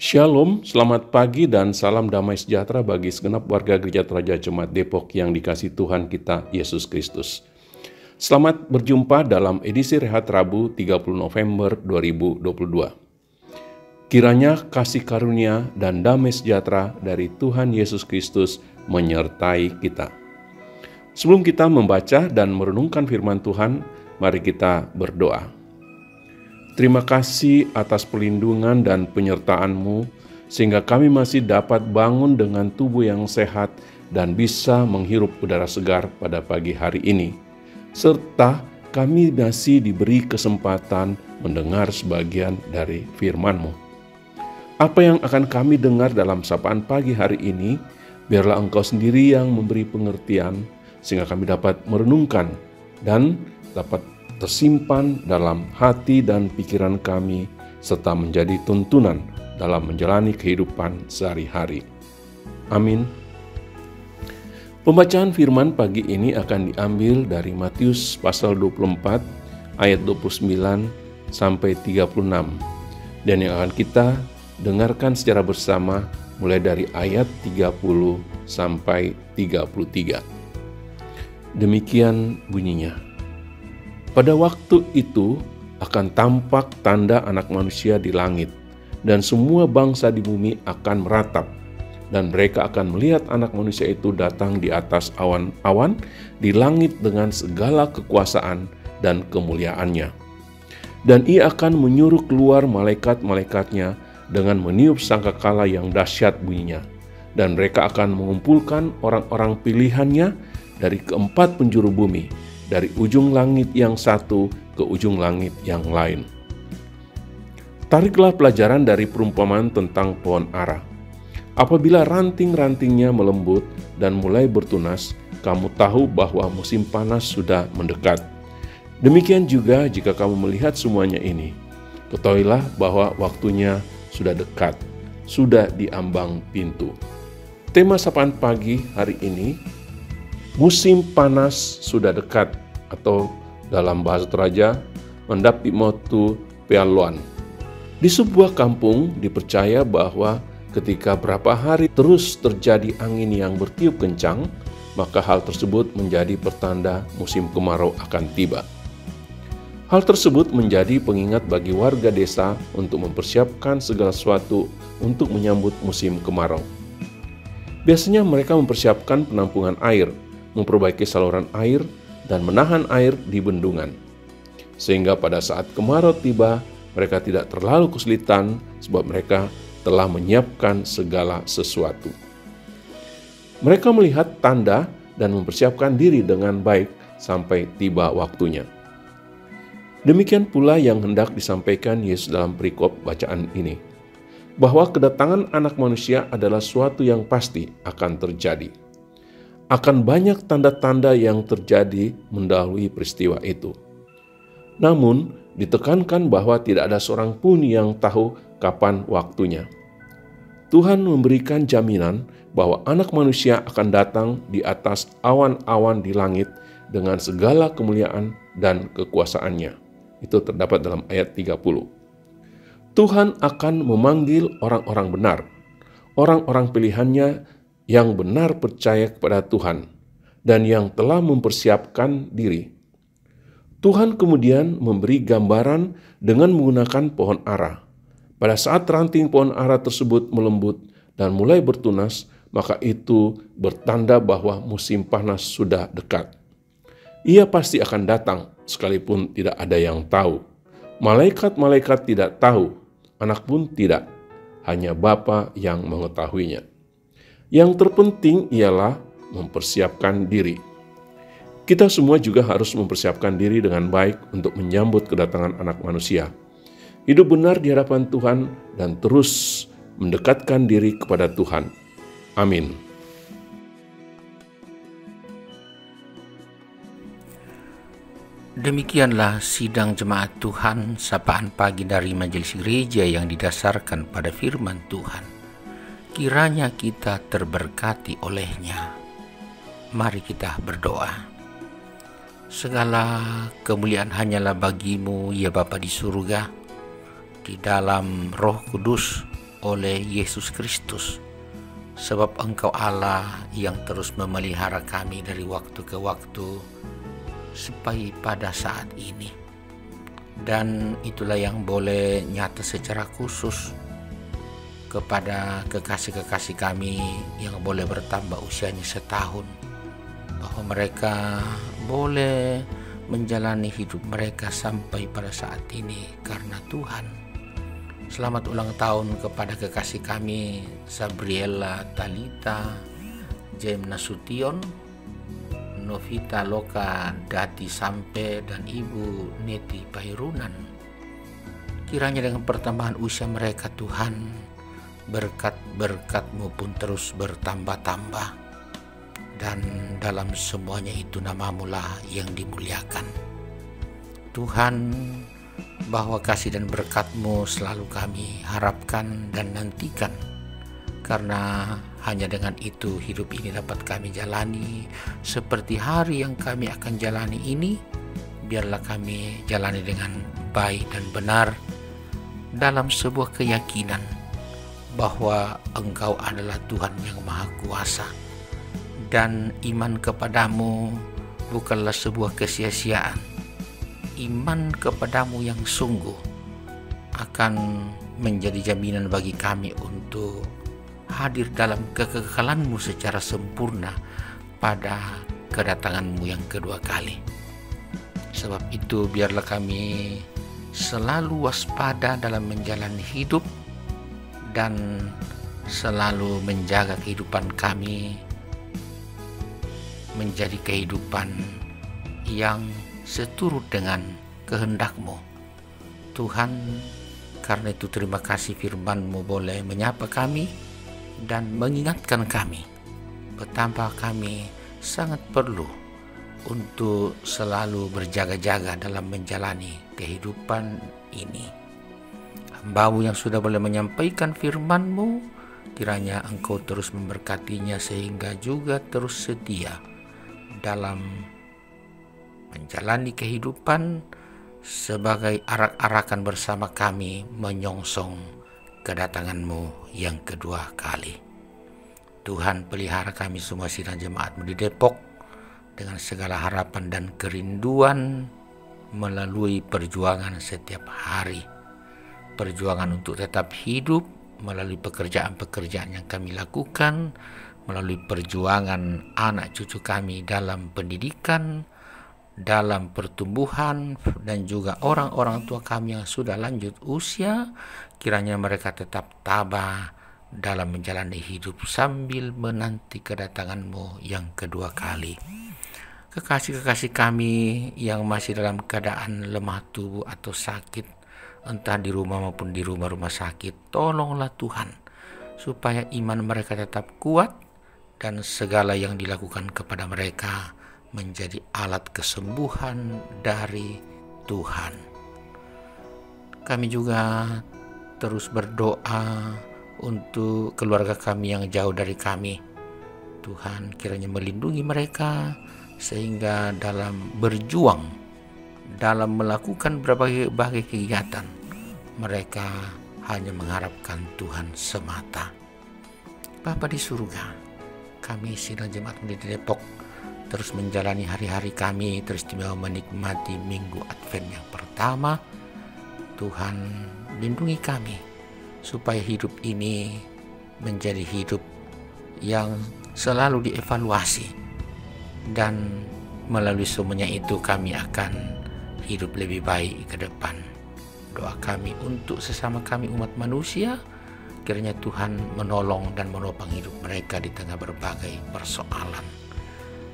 Shalom, selamat pagi dan salam damai sejahtera bagi segenap warga Gereja Toraja Jemaat Depok yang dikasihi Tuhan kita Yesus Kristus. Selamat berjumpa dalam edisi Rehat Rabu 30 November 2022. Kiranya kasih karunia dan damai sejahtera dari Tuhan Yesus Kristus menyertai kita. Sebelum kita membaca dan merenungkan firman Tuhan, mari kita berdoa. Terima kasih atas perlindungan dan penyertaan-Mu, sehingga kami masih dapat bangun dengan tubuh yang sehat dan bisa menghirup udara segar pada pagi hari ini. Serta kami masih diberi kesempatan mendengar sebagian dari firman-Mu. Apa yang akan kami dengar dalam sapaan pagi hari ini, biarlah Engkau sendiri yang memberi pengertian, sehingga kami dapat merenungkan dan dapat tersimpan dalam hati dan pikiran kami, serta menjadi tuntunan dalam menjalani kehidupan sehari-hari. Amin. Pembacaan firman pagi ini akan diambil dari Matius pasal 24 ayat 29 sampai 36, dan yang akan kita dengarkan secara bersama mulai dari ayat 30 sampai 33. Demikian bunyinya. Pada waktu itu akan tampak tanda Anak Manusia di langit, dan semua bangsa di bumi akan meratap, dan mereka akan melihat Anak Manusia itu datang di atas awan-awan di langit dengan segala kekuasaan dan kemuliaannya. Dan Ia akan menyuruh keluar malaikat-malaikatnya dengan meniup sangkakala yang dahsyat bunyinya, dan mereka akan mengumpulkan orang-orang pilihannya dari keempat penjuru bumi, dari ujung langit yang satu ke ujung langit yang lain. Tariklah pelajaran dari perumpamaan tentang pohon ara. Apabila ranting-rantingnya melembut dan mulai bertunas, kamu tahu bahwa musim panas sudah mendekat. Demikian juga jika kamu melihat semuanya ini, ketahuilah bahwa waktunya sudah dekat, sudah di ambang pintu. Tema sapaan pagi hari ini, musim panas sudah dekat, atau dalam bahasa Toraja, mendapi motu pealuan. Di sebuah kampung dipercaya bahwa ketika berapa hari terus terjadi angin yang bertiup kencang, maka hal tersebut menjadi pertanda musim kemarau akan tiba. Hal tersebut menjadi pengingat bagi warga desa untuk mempersiapkan segala sesuatu untuk menyambut musim kemarau. Biasanya mereka mempersiapkan penampungan air, memperbaiki saluran air, dan menahan air di bendungan. Sehingga pada saat kemarau tiba, mereka tidak terlalu kesulitan sebab mereka telah menyiapkan segala sesuatu. Mereka melihat tanda dan mempersiapkan diri dengan baik sampai tiba waktunya. Demikian pula yang hendak disampaikan Yesus dalam perikop bacaan ini, bahwa kedatangan Anak Manusia adalah suatu yang pasti akan terjadi. Akan banyak tanda-tanda yang terjadi mendahului peristiwa itu. Namun, ditekankan bahwa tidak ada seorang pun yang tahu kapan waktunya. Tuhan memberikan jaminan bahwa Anak Manusia akan datang di atas awan-awan di langit dengan segala kemuliaan dan kekuasaannya. Itu terdapat dalam ayat 30. Tuhan akan memanggil orang-orang benar, orang-orang pilihannya yang benar percaya kepada Tuhan dan yang telah mempersiapkan diri. Tuhan kemudian memberi gambaran dengan menggunakan pohon ara. Pada saat ranting pohon ara tersebut melembut dan mulai bertunas, maka itu bertanda bahwa musim panas sudah dekat. Ia pasti akan datang sekalipun tidak ada yang tahu. Malaikat-malaikat tidak tahu, anak pun tidak, hanya Bapa yang mengetahuinya. Yang terpenting ialah mempersiapkan diri. Kita semua juga harus mempersiapkan diri dengan baik untuk menyambut kedatangan Anak Manusia. Hidup benar di hadapan Tuhan dan terus mendekatkan diri kepada Tuhan. Amin. Demikianlah sidang jemaat Tuhan, sapaan pagi dari Majelis Gereja yang didasarkan pada firman Tuhan. Kiranya kita terberkati olehnya. Mari kita berdoa. Segala kemuliaan hanyalah bagimu, ya Bapa di surga. Di dalam Roh Kudus, oleh Yesus Kristus, sebab Engkau Allah yang terus memelihara kami dari waktu ke waktu sampai pada saat ini. Dan itulah yang boleh nyata secara khusus kepada kekasih-kekasih kami yang boleh bertambah usianya setahun, bahwa mereka boleh menjalani hidup mereka sampai pada saat ini karena Tuhan. Selamat ulang tahun kepada kekasih kami Sabriela Talita, Jem Nasution, Novita Loka Dati Sampe, dan Ibu Neti Pairunan. Kiranya dengan pertambahan usia mereka, Tuhan, berkat-berkat-Mu pun terus bertambah-tambah, dan dalam semuanya itu nama-Mu lah yang dimuliakan. Tuhan, bahwa kasih dan berkat-Mu selalu kami harapkan dan nantikan, karena hanya dengan itu hidup ini dapat kami jalani seperti hari yang kami akan jalani ini. Biarlah kami jalani dengan baik dan benar dalam sebuah keyakinan bahwa Engkau adalah Tuhan yang Maha Kuasa, dan iman kepadamu bukanlah sebuah kesia-siaan. Iman kepadamu yang sungguh akan menjadi jaminan bagi kami untuk hadir dalam kekekalan-Mu secara sempurna pada kedatangan-Mu yang kedua kali. Sebab itu biarlah kami selalu waspada dalam menjalani hidup dan selalu menjaga kehidupan kami menjadi kehidupan yang seturut dengan kehendak-Mu. Tuhan, karena itu terima kasih firman-Mu boleh menyapa kami dan mengingatkan kami betapa kami sangat perlu untuk selalu berjaga-jaga dalam menjalani kehidupan ini. Hamba-Mu yang sudah boleh menyampaikan firman-Mu, kiranya Engkau terus memberkatinya sehingga juga terus setia dalam menjalani kehidupan sebagai arak-arakan bersama kami menyongsong kedatangan-Mu yang kedua kali. Tuhan, pelihara kami semua sidang jemaat-Mu di Depok dengan segala harapan dan kerinduan melalui perjuangan setiap hari. Perjuangan untuk tetap hidup melalui pekerjaan-pekerjaan yang kami lakukan, melalui perjuangan anak cucu kami dalam pendidikan, dalam pertumbuhan, dan juga orang-orang tua kami yang sudah lanjut usia, kiranya mereka tetap tabah dalam menjalani hidup sambil menanti kedatangan-Mu yang kedua kali. Kekasih-kekasih kami yang masih dalam keadaan lemah tubuh atau sakit, entah di rumah maupun di rumah-rumah sakit, tolonglah Tuhan supaya iman mereka tetap kuat dan segala yang dilakukan kepada mereka menjadi alat kesembuhan dari Tuhan. Kami juga terus berdoa untuk keluarga kami yang jauh dari kami. Tuhan, kiranya melindungi mereka sehingga dalam berjuang, dalam melakukan berbagai kegiatan, mereka hanya mengharapkan Tuhan semata. Bapa di surga, kami sidang jemaat-Mu di Depok terus menjalani hari-hari kami, teristimewa menikmati minggu Advent yang pertama. Tuhan, lindungi kami supaya hidup ini menjadi hidup yang selalu dievaluasi, dan melalui semuanya itu kami akan hidup lebih baik ke depan. Doa kami untuk sesama kami umat manusia, kiranya Tuhan menolong dan menopang hidup mereka di tengah berbagai persoalan.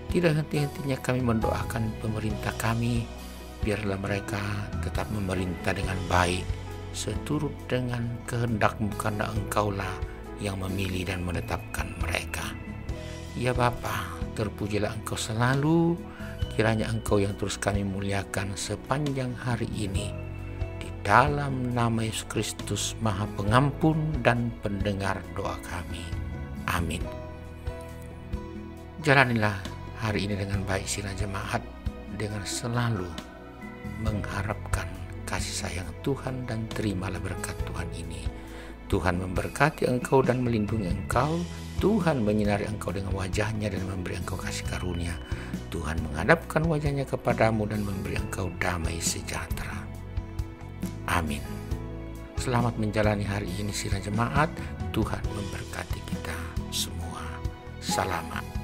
Tidak henti-hentinya kami mendoakan pemerintah kami, biarlah mereka tetap memerintah dengan baik, seturut dengan kehendak-Mu, karena Engkaulah yang memilih dan menetapkan mereka. Ya Bapa, terpujilah Engkau selalu. Kiranya Engkau yang terus kami muliakan sepanjang hari ini. Di dalam nama Yesus Kristus, Maha Pengampun dan pendengar doa kami. Amin. Jalanilah hari ini dengan baik sidang jemaat, dengan selalu mengharapkan kasih sayang Tuhan, dan terimalah berkat Tuhan ini Tuhan memberkati engkau dan melindungi engkau. Tuhan menyinari engkau dengan wajah-Nya dan memberi engkau kasih karunia. Tuhan menghadapkan wajah-Nya kepadamu dan memberi engkau damai sejahtera. Amin. Selamat menjalani hari ini sidang jemaat. Tuhan memberkati kita semua. Selamat.